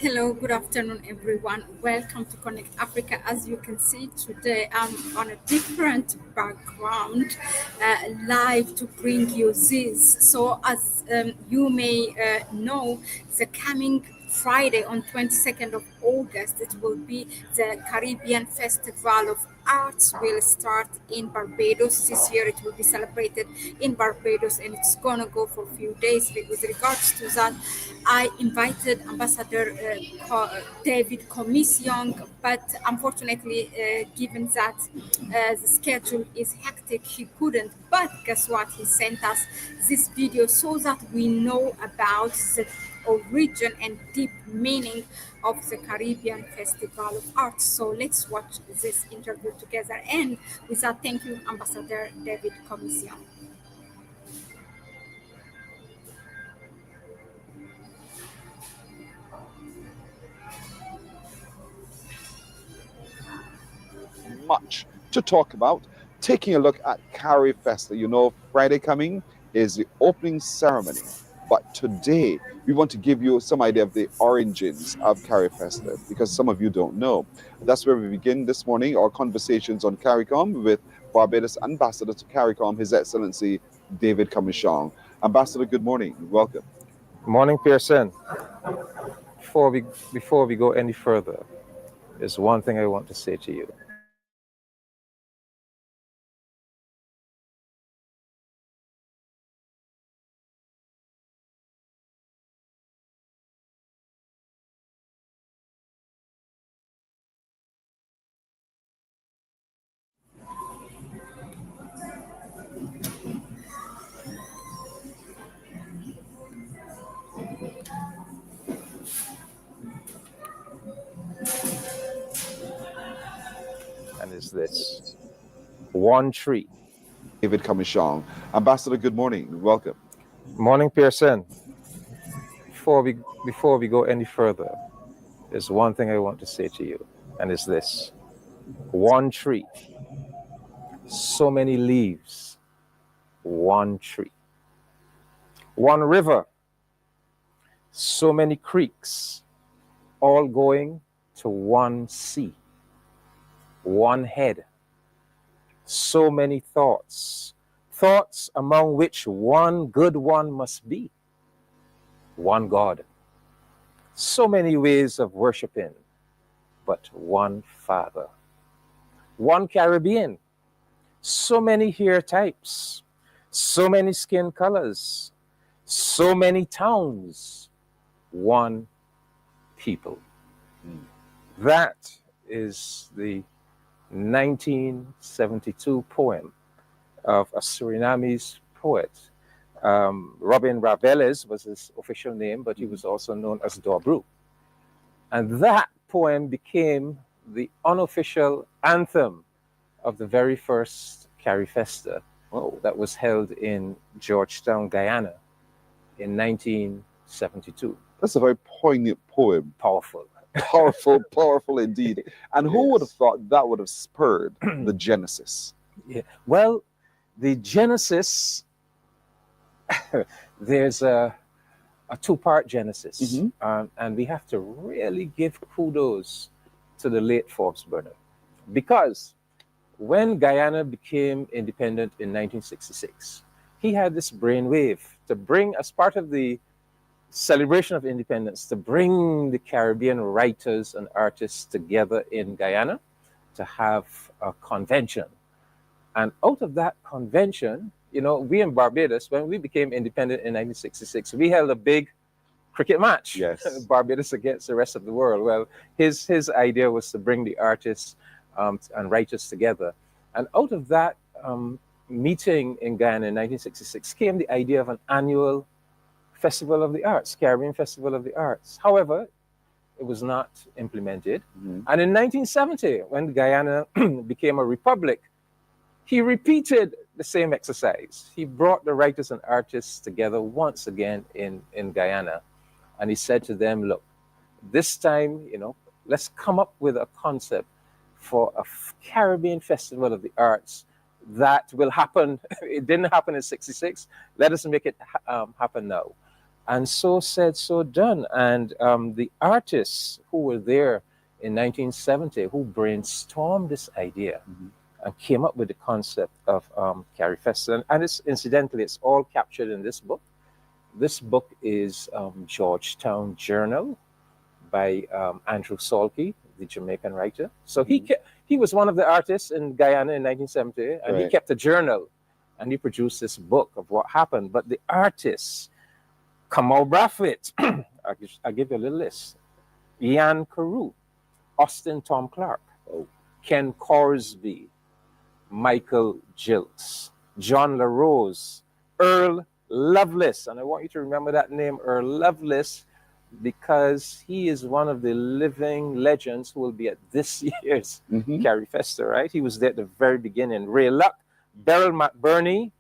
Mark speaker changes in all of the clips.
Speaker 1: Hello, good afternoon, everyone. Welcome to Connect Africa. As you can see today, I'm on a different background, live to bring you this. So, as you may know, the coming Friday on 22nd of August, it will be the Caribbean Festival of Arts will start in Barbados. This year it will be celebrated in Barbados and it's gonna go for a few days. With regards to that, I invited Ambassador David Commission, but unfortunately, given that the schedule is hectic, he couldn't. But guess what? He sent us this video so that we know about the origin and deep meaning of the Caribbean Festival of Arts. So let's watch this interview together. And with that, thank you, Ambassador David Commission.
Speaker 2: Much to talk about. Taking a look at Carifesta. You know, Friday coming is the opening ceremony. But today, we want to give you some idea of the origins of Carifesta, because some of you don't know. That's where we begin this morning, our conversations on CARICOM with Barbados Ambassador to CARICOM, His Excellency David Commission. Ambassador, good morning. Welcome.
Speaker 3: Morning, Pearson. Before we go any further, there's one thing I want to say to you. And is this one tree.
Speaker 2: David Commission. Ambassador, good morning. Welcome.
Speaker 3: Morning, Pearson. Before we go any further, there's one thing I want to say to you, and it's this. One tree, so many leaves, one tree. One river, so many creeks, all going to one sea. One head, so many thoughts, thoughts among which one good one must be. One God, so many ways of worshiping, but one Father. One Caribbean, so many hair types, so many skin colors, so many towns, one people. That is the 1972 poem of a Surinamese poet. Robin Raveles was his official name, but he was also known as Dobru. And that poem became the unofficial anthem of the very first Carifesta that was held in Georgetown, Guyana in 1972.
Speaker 2: That's a very poignant poem.
Speaker 3: Powerful.
Speaker 2: Powerful indeed. And who would have thought that would have spurred the genesis?
Speaker 3: Yeah. Well, the genesis, there's a two-part genesis. And we have to really give kudos to the late Forbes Burnham. Because when Guyana became independent in 1966, he had this brainwave to bring, as part of the celebration of independence, to bring the Caribbean writers and artists together in Guyana to have a convention. And out of that convention, you know, we in Barbados, when we became independent in 1966, we held a big cricket match.
Speaker 2: Yes.
Speaker 3: Barbados against the rest of the world. Well, his idea was to bring the artists and writers together. And out of that meeting in Guyana in 1966 came the idea of an annual Festival of the Arts, Caribbean Festival of the Arts. However, it was not implemented. And in 1970, when Guyana became a republic, he repeated the same exercise. He brought the writers and artists together once again in Guyana. And he said to them, look, this time, you know, let's come up with a concept for a Caribbean Festival of the Arts that will happen. It didn't happen in 66. Let us make it happen now. And so said, so done. And the artists who were there in 1970, who brainstormed this idea and came up with the concept of Carifesta. And it's incidentally, it's all captured in this book. This book is Georgetown Journal by Andrew Salke, the Jamaican writer. So he was one of the artists in Guyana in 1970, and he kept a journal, and he produced this book of what happened. But the artists, Kamal Braffett, I'll give you a little list. Ian Carew, Austin Tom Clark, Ken Corsby, Michael Gilts, John LaRose, Earl Lovelace. And I want you to remember that name, Earl Lovelace, because he is one of the living legends who will be at this year's Carifesta, right? He was there at the very beginning. Ray Luck, Beryl McBurney,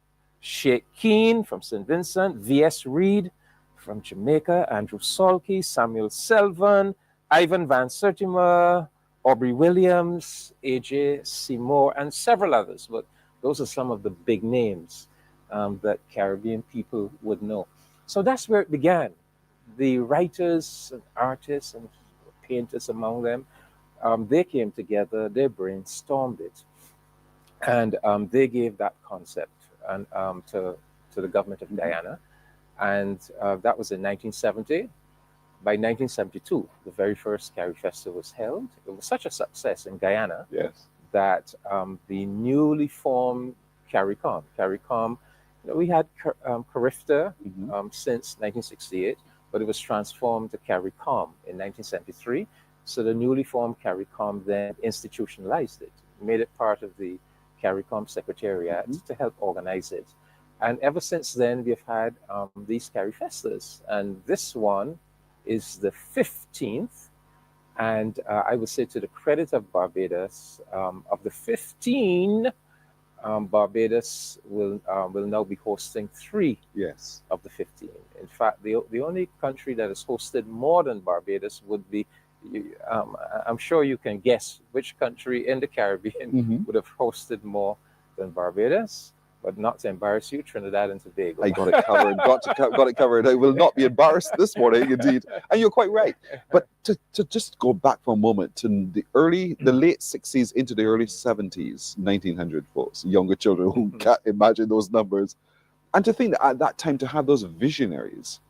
Speaker 3: Sheikh Keane from St. Vincent, V.S. Reed from Jamaica, Andrew Salke, Samuel Selvin, Ivan Van Sertima, Aubrey Williams, A.J. Seymour, and several others. But those are some of the big names that Caribbean people would know. So that's where it began. The writers and artists and painters among them, they came together, they brainstormed it, and they gave that concept and to the government of Guyana. And that was in 1970. By 1972, the very first Carifesta was held. It was such a success in Guyana that the newly formed CARICOM, we had Carifesta since 1968, but it was transformed to CARICOM in 1973. So the newly formed CARICOM then institutionalized it, made it part of the CARICOM Secretariat to help organize it. And ever since then, we've had these Carifestas. And this one is the 15th. And I would say, to the credit of Barbados, of the 15, Barbados will now be hosting 3 of the 15. In fact, the only country that has hosted more than Barbados would be, I'm sure you can guess which country in the Caribbean would have hosted more than Barbados. But not to embarrass you, Trinidad and Tobago.
Speaker 2: I got it covered. got it covered. I will not be embarrassed this morning, indeed. And you're quite right. But to just go back for a moment to the late 60s into the early 70s, 1900 folks, younger children who can't imagine those numbers, and to think that at that time to have those visionaries,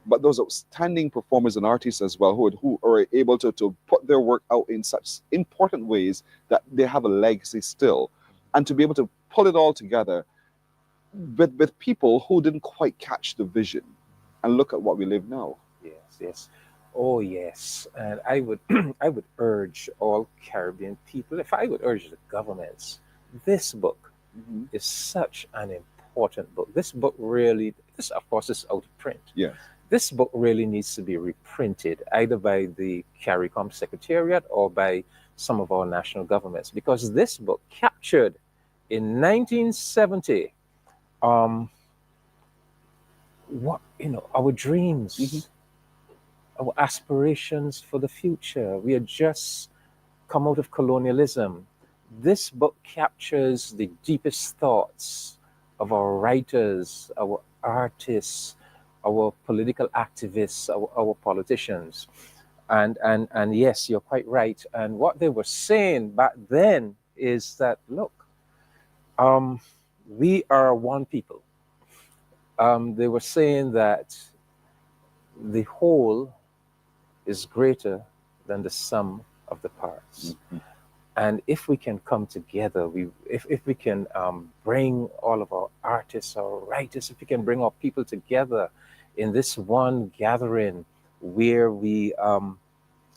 Speaker 2: but those outstanding performers and artists as well, who are able to put their work out in such important ways that they have a legacy still, and to be able to pull it all together with people who didn't quite catch the vision, and look at what we live now.
Speaker 3: Yes. Oh yes. And I would urge all Caribbean people, if I would urge the governments, this book is such an important book. This book really, of course is out of print. This book really needs to be reprinted, either by the CARICOM Secretariat or by some of our national governments, because this book captured in 1970 our dreams, our aspirations for the future. We had just come out of colonialism. This book captures the deepest thoughts of our writers, our artists, our political activists, our politicians. And yes, you're quite right. And what they were saying back then is that, look, we are one people. They were saying that the whole is greater than the sum of the parts. And if we can come together, if we can bring all of our artists, our writers, if we can bring our people together in this one gathering where we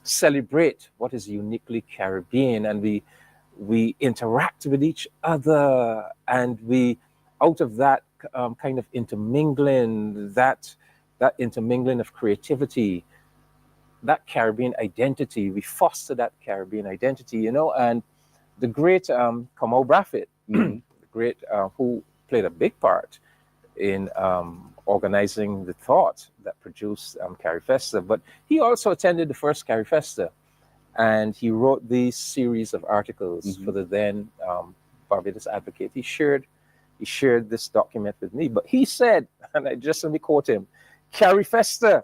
Speaker 3: celebrate what is uniquely Caribbean, and we interact with each other, and we, out of that kind of intermingling, that intermingling of creativity, that Caribbean identity, we foster that Caribbean identity, and the great Kamal Braffett, the great who played a big part in organizing the thought that produced Carifesta, but he also attended the first Carifesta, and he wrote these series of articles for the then Barbados Advocate. He shared this document with me, but he said, and let me quote him, Carifesta,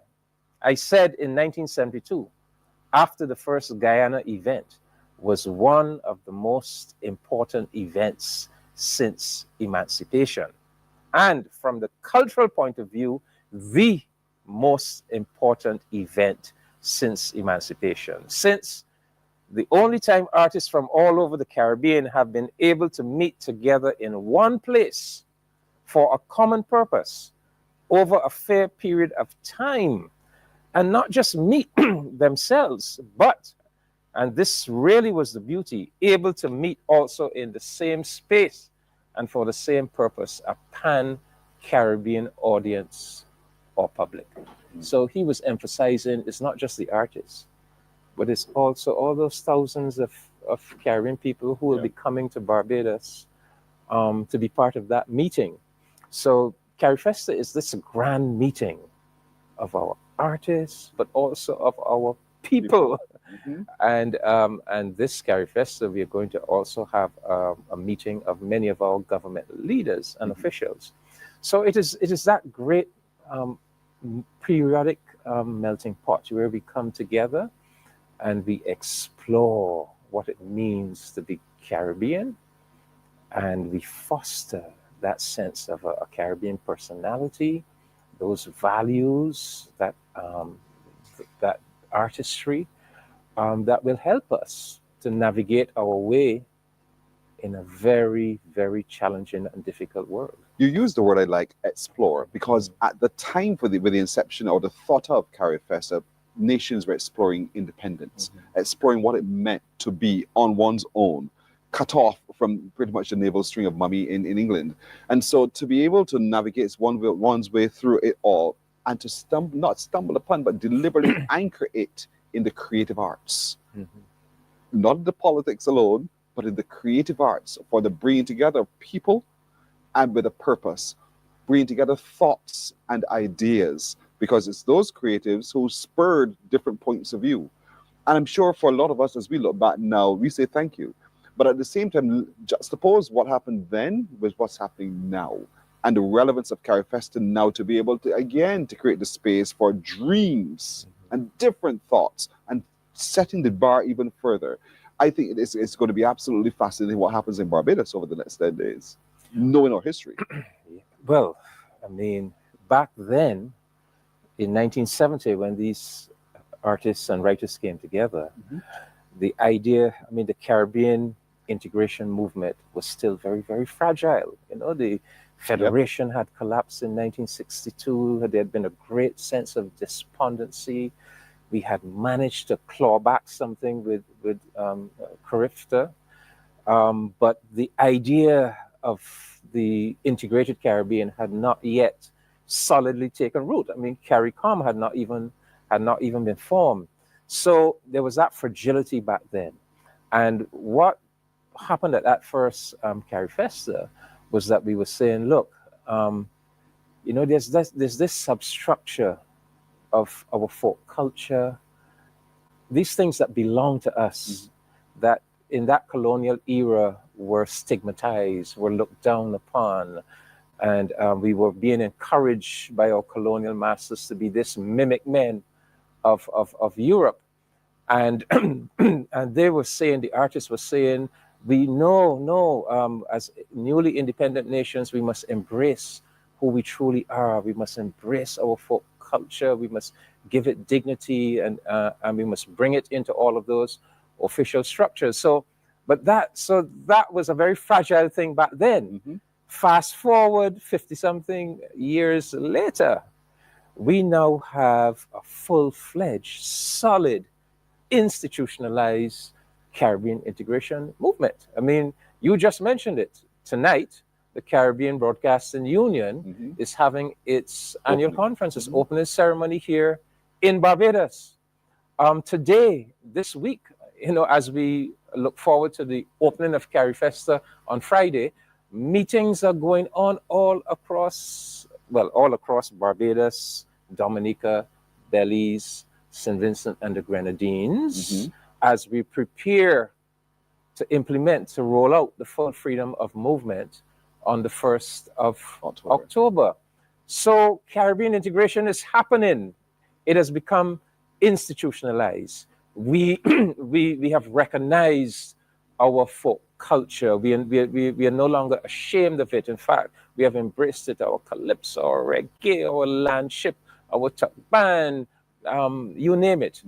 Speaker 3: I said in 1972, after the first Guyana event, was one of the most important events since emancipation. And from the cultural point of view, the most important event since emancipation. Since the only time artists from all over the Caribbean have been able to meet together in one place for a common purpose over a fair period of time, and not just meet themselves, but, and this really was the beauty, able to meet also in the same space and for the same purpose, a pan-Caribbean audience or public. So he was emphasizing it's not just the artists, but it's also all those thousands of Caribbean people who will be coming to Barbados to be part of that meeting. So Carifesta is this grand meeting of our artists, but also of our people. And this Carifesta, we are going to also have a meeting of many of our government leaders and officials. So it is that great periodic melting pot where we come together and we explore what it means to be Caribbean, and we foster that sense of a Caribbean personality, those values, that that artistry that will help us to navigate our way in a very, very challenging and difficult world.
Speaker 2: You use the word I like, explore, because at the time with the inception or the thought of Carifesta, nations were exploring independence, exploring what it meant to be on one's own, cut off from pretty much the navel string of mummy in England. And so to be able to navigate one's way through it all, and to not stumble upon, but deliberately anchor it in the creative arts. Not the politics alone, but in the creative arts, for the bringing together of people and with a purpose, bringing together thoughts and ideas, because it's those creatives who spurred different points of view. And I'm sure for a lot of us, as we look back now, we say thank you. But at the same time, juxtapose what happened then with what's happening now, and the relevance of Carifesta now to be able to, again, to create the space for dreams and different thoughts and setting the bar even further. I think it's going to be absolutely fascinating what happens in Barbados over the next 10 days, knowing our history.
Speaker 3: Well, I mean, back then, in 1970, when these artists and writers came together, the idea, I mean, the Caribbean integration movement was still very, very fragile. You know, the Federation had collapsed in 1962. There had been a great sense of despondency. We had managed to claw back something with Carifesta. But the idea of the integrated Caribbean had not yet solidly taken root. I mean, CARICOM had not even been formed. So there was that fragility back then. And what happened at that first Carifesta was that we were saying, look, you know, there's this substructure of our folk culture, these things that belong to us, that in that colonial era were stigmatized, were looked down upon, and we were being encouraged by our colonial masters to be this mimic men of Europe. And and they were saying, the artists were saying, we know, as newly independent nations, we must embrace who we truly are. We must embrace our folk culture. We must give it dignity, and we must bring it into all of those official structures. So that was a very fragile thing back then. Fast forward 50-something years later, we now have a full-fledged, solid, institutionalized Caribbean integration movement. I mean, you just mentioned it. Tonight, the Caribbean Broadcasting Union is having its annual conference, its opening ceremony here in Barbados. Today, this week, you know, as we look forward to the opening of Carifesta on Friday, meetings are going on all across Barbados, Dominica, Belize, St. Vincent and the Grenadines, as we prepare to roll out the full freedom of movement on the 1st of October. So Caribbean integration is happening. It has become institutionalized. We we have recognized our folk culture. We are no longer ashamed of it. In fact, we have embraced it. Our calypso, our reggae, our landship, our tuck band, you name it.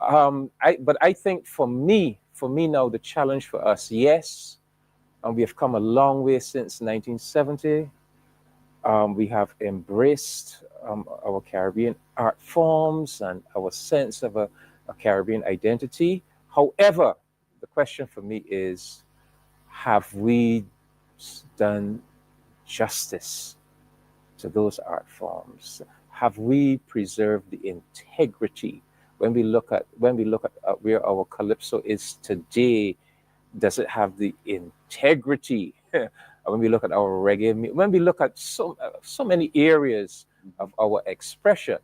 Speaker 3: But I think for me now, the challenge for us, yes, and we have come a long way since 1970. We have embraced our Caribbean art forms and our sense of a Caribbean identity. However, the question for me is, have we done justice to those art forms? Have we preserved the integrity? When we look at where our calypso is today, does it have the integrity? When we look at our reggae, when we look at so many areas of our expression,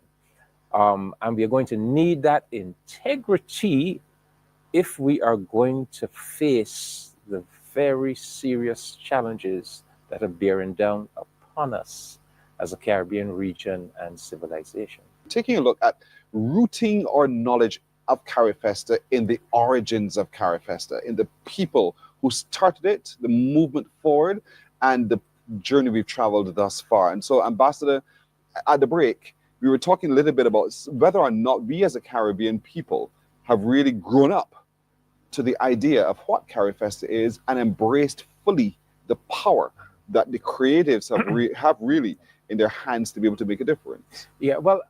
Speaker 3: and we are going to need that integrity if we are going to face the very serious challenges that are bearing down upon us as a Caribbean region and civilization.
Speaker 2: Taking a look at rooting our knowledge of Carifesta in the origins of Carifesta, in the people who started it, the movement forward, and the journey we've traveled thus far. And so, Ambassador, at the break, we were talking a little bit about whether or not we as a Caribbean people have really grown up to the idea of what Carifesta is and embraced fully the power that the creatives have really in their hands to be able to make a difference.
Speaker 3: Yeah, well,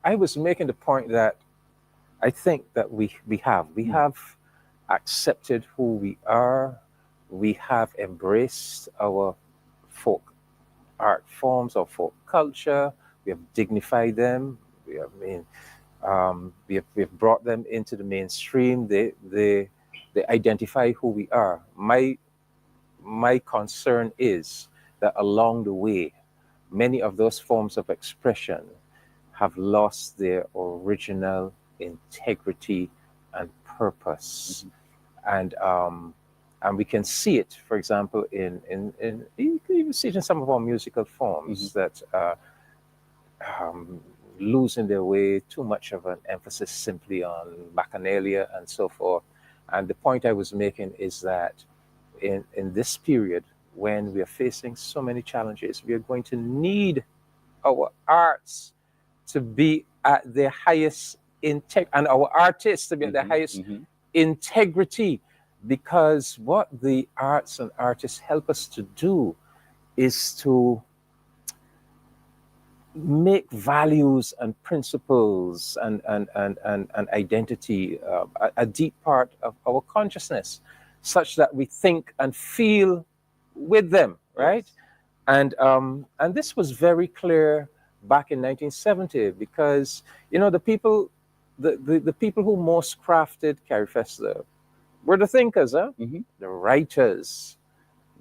Speaker 3: I was making the point that I think that we have accepted who we are. We have embraced our folk art forms, our folk culture. We have dignified them. We have brought them into the mainstream. They identify who we are. My concern is that along the way, many of those forms of expression have lost their original integrity and purpose. And we can see it, for example, in you can even see it in some of our musical forms that losing their way, too much of an emphasis simply on bacchanalia and so forth. And the point I was making is that in this period, when we are facing so many challenges, we are going to need our arts to be at their highest integrity, and our artists to be at their highest integrity, because what the arts and artists help us to do is to make values and principles and identity a deep part of our consciousness, such that we think and feel with them, right? Yes. And this was very clear back in 1970, because the people who most crafted Carifesta were the thinkers, the writers,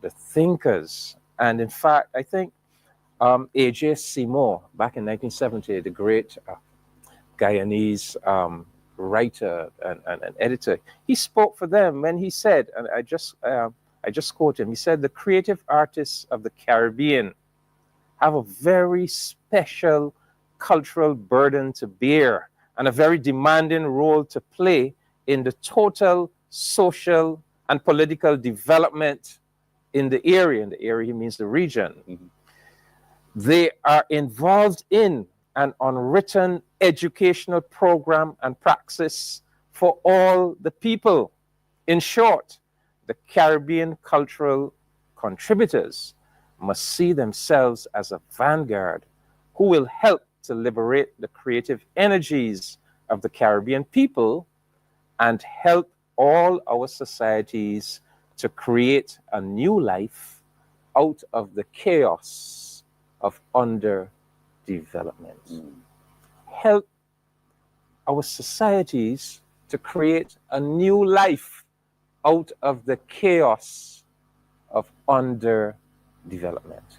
Speaker 3: the thinkers. And in fact, I think A.J. Seymour, back in 1970, the great Guyanese writer and editor, he spoke for them when he said, and I just quote him, he said, "The creative artists of the Caribbean have a very special cultural burden to bear and a very demanding role to play in the total social and political development in the area." In the area, he means the region. They are involved in an unwritten educational program and praxis for all the people. In short, the Caribbean cultural contributors must see themselves as a vanguard who will help to liberate the creative energies of the Caribbean people and help all our societies to create a new life out of the chaos of underdevelopment. Help our societies to create a new life out of the chaos of underdevelopment.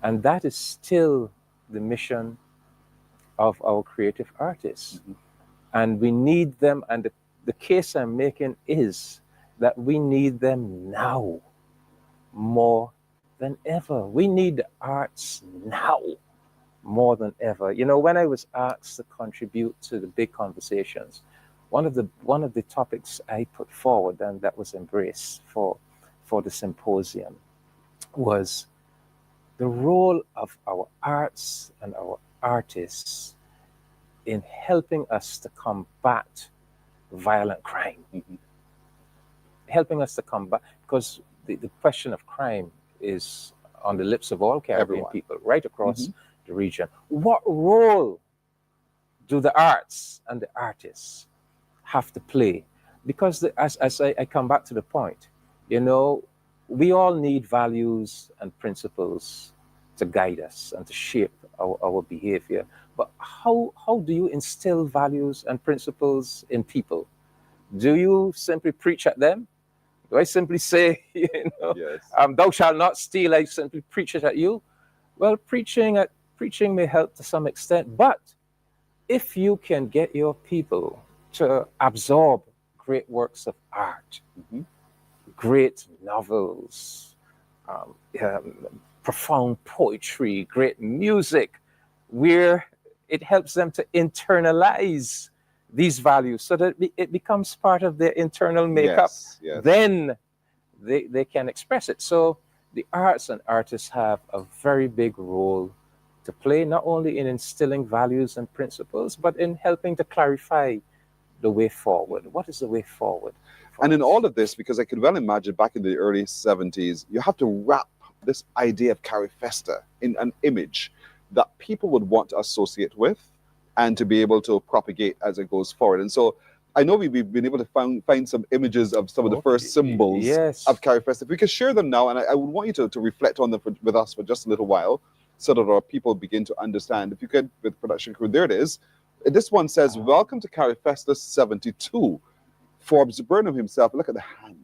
Speaker 3: And that is still the mission of our creative artists. And we need them, and the case I'm making is that we need them now more than ever. We need the arts now more than ever. You know, when I was asked to contribute to the big conversations, one of the topics I put forward and that was embraced for the symposium was the role of our arts and our artists in helping us to combat violent crime.
Speaker 2: Mhm.
Speaker 3: Helping us to combat, because the question of crime is on the lips of all Caribbean
Speaker 2: Everyone.
Speaker 3: people right across
Speaker 2: Mhm.
Speaker 3: the region. What role do the arts and the artists have to play? Because as I come back to the point, you know, we all need values and principles to guide us and to shape our behavior. But how do you instill values and principles in people? Do you simply preach at them? Do I simply say, you know,
Speaker 2: Yes.
Speaker 3: thou shalt not steal, I simply preach it at you? Well, preaching may help to some extent, but if you can get your people to absorb great works of art,
Speaker 2: Mhm.
Speaker 3: great novels, um, profound poetry, great music, where it helps them to internalize these values so that it becomes part of their internal makeup,
Speaker 2: Yes. Yes.
Speaker 3: then they can express it. So the arts and artists have a very big role to play, not only in instilling values and principles, but in helping to clarify the way forward. What is the way forward?
Speaker 2: And in all of this, because I could well imagine back in the early 70s, you have to wrap this idea of Carifesta in an image that people would want to associate with and to be able to propagate as it goes forward. And so I know we've been able to find some images of some of the first symbols
Speaker 3: Yes.
Speaker 2: of Carifesta. If we could share them now, and I would want you to reflect on them with us for just a little while so that our people begin to understand. If you could, with production crew, there it is. This one says, "Welcome to Carifesta 72. Forbes Burnham himself, look at the hand.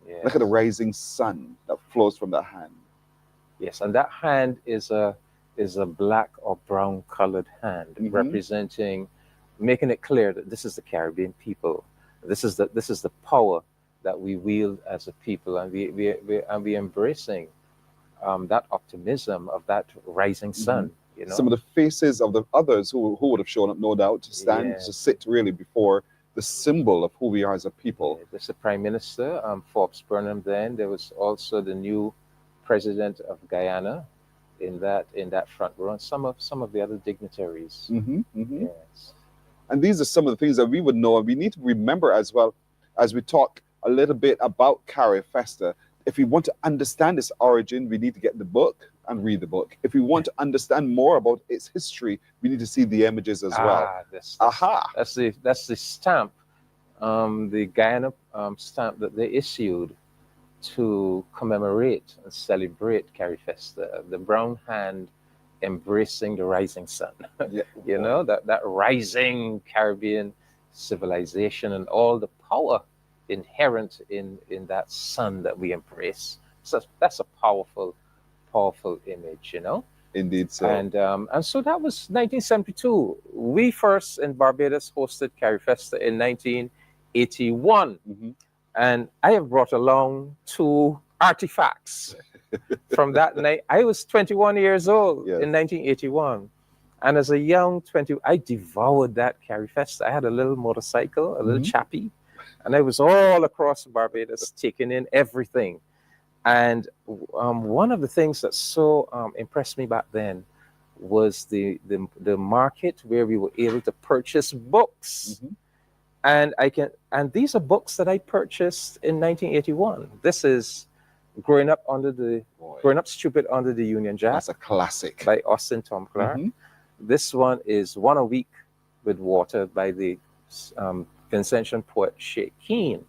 Speaker 3: Yes.
Speaker 2: Look at the rising sun that flows from that hand."
Speaker 3: Yes, and that hand is a black or brown colored hand,
Speaker 2: Mhm.
Speaker 3: representing, making it clear that this is the Caribbean people. This is the power that we wield as a people, and we embracing that optimism of that rising sun. You know,
Speaker 2: Some of the faces of the others who would have shown up, no doubt, to stand, to
Speaker 3: Yes.
Speaker 2: sit really before the symbol of who we are as a people.
Speaker 3: Yeah, there's the Prime Minister, Forbes Burnham. Then there was also the new President of Guyana in that front row, and some of the other dignitaries.
Speaker 2: Mhm, mhm.
Speaker 3: Yes.
Speaker 2: And these are some of the things that we would know, and we need to remember as well as we talk a little bit about Carifesta. If we want to understand its origin, we need to get the book and read the book. If we want to understand more about its history, we need to see the images as well. Aha!
Speaker 3: That's the stamp, the Guyana stamp that they issued to commemorate and celebrate Carifesta, the brown hand embracing the rising sun.
Speaker 2: Yeah.
Speaker 3: You know, that rising Caribbean civilization and all the power inherent in that sun that we embrace. So that's a powerful image, you know.
Speaker 2: Indeed so.
Speaker 3: And so that was 1972. We first in Barbados hosted Carifesta in 1981.
Speaker 2: Mhm.
Speaker 3: And I have brought along 2 artifacts from that night. I was 21 years old
Speaker 2: Yes.
Speaker 3: in 1981. And as a young 20, I devoured that Carifesta. I had a little motorcycle, a little
Speaker 2: Mhm.
Speaker 3: chappy, and I was all across Barbados taking in everything. And one of the things that so impressed me back then was the market where we were able to purchase books.
Speaker 2: Mhm.
Speaker 3: And these are books that I purchased in 1981. This is Growing Up Stupid Under the Union Jack
Speaker 2: That's a classic.
Speaker 3: by Austin Tom Clark.
Speaker 2: Mhm.
Speaker 3: This one is One a Week with Water by the Vincentian poet Sheikh Keane.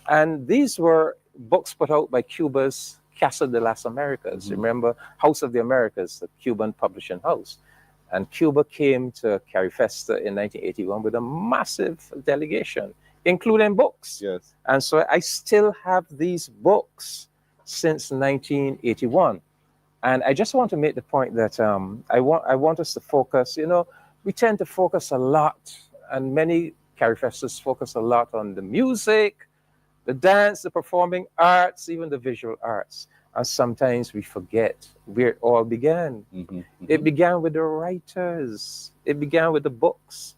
Speaker 3: And these were books put out by Cuba's Casa de las Americas.
Speaker 2: Mhm.
Speaker 3: Remember, House of the Americas, the Cuban publishing house. And Cuba came to Carifesta in 1981 with a massive delegation, including books.
Speaker 2: Yes.
Speaker 3: And so I still have these books since 1981. And I just want to make the point that I want us to focus. You know, we tend to focus a lot, and many Carifestas focus a lot on the music, the dance, the performing arts, even the visual arts. And sometimes we forget where it all began. It began with the writers. It began with the books,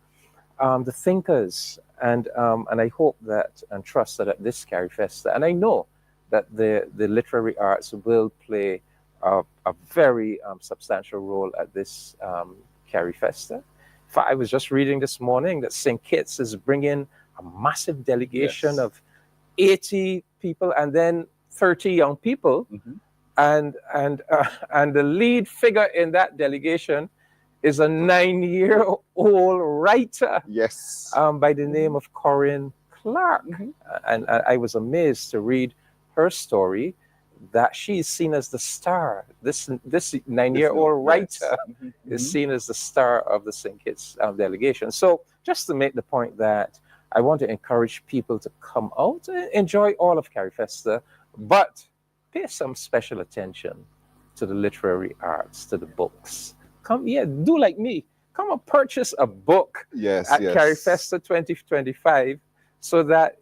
Speaker 3: the thinkers. And I hope that and trust that at this Carifesta, and I know that the literary arts will play a very substantial role at this Carifesta. I was just reading this morning that St. Kitts is bringing a massive delegation of 80 people and then 30 young people. And the lead figure in that delegation is a 9-year-old writer by the name of Corinne Clark. And I was amazed to read her story, that she is seen as the star. This 9-year-old writer is seen as the star of the St. Kitts delegation. So just to make the point that I want to encourage people to come out and enjoy all of Carifesta, but pay some special attention to the literary arts, to the books. Come, do like me. Come and purchase a book at Carifesta 2025, so that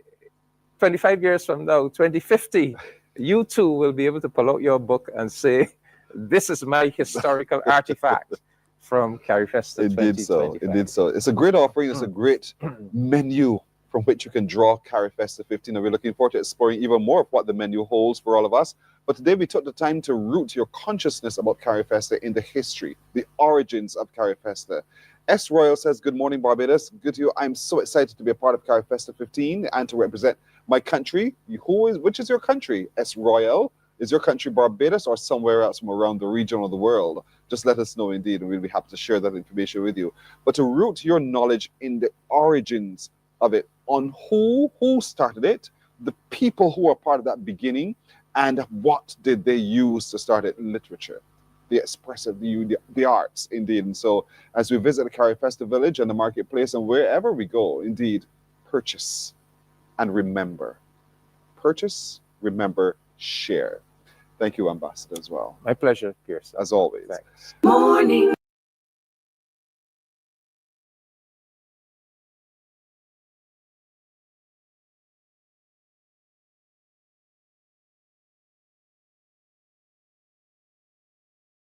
Speaker 3: 25 years from now, 2050, you too will be able to pull out your book and say, this is my historical artifact from Carifesta 2025.
Speaker 2: Indeed so. It's a great offering. It's a great menu from which you can draw Carifesta 15. And we're looking forward to exploring even more of what the menu holds for all of us. But today we took the time to root your consciousness about Carifesta in the history, the origins of Carifesta. S. Royal says, good morning, Barbados. Good to you. I'm so excited to be a part of Carifesta 15 and to represent my country. Which is your country? S. Royal. Is your country Barbados or somewhere else from around the region or the world? Just let us know, indeed, and we'll be happy to share that information with you. But to root your knowledge in the origins of it, on who started it, the people who are part of that beginning, and what did they use to start it in literature, the expressive, the arts, indeed. And so as we visit the Carifesta village and the marketplace and wherever we go, indeed, purchase and remember. Purchase, remember, share. Thank you, Ambassador, as well.
Speaker 3: My pleasure, Pierce.
Speaker 2: As always.
Speaker 3: Thanks.
Speaker 1: Morning.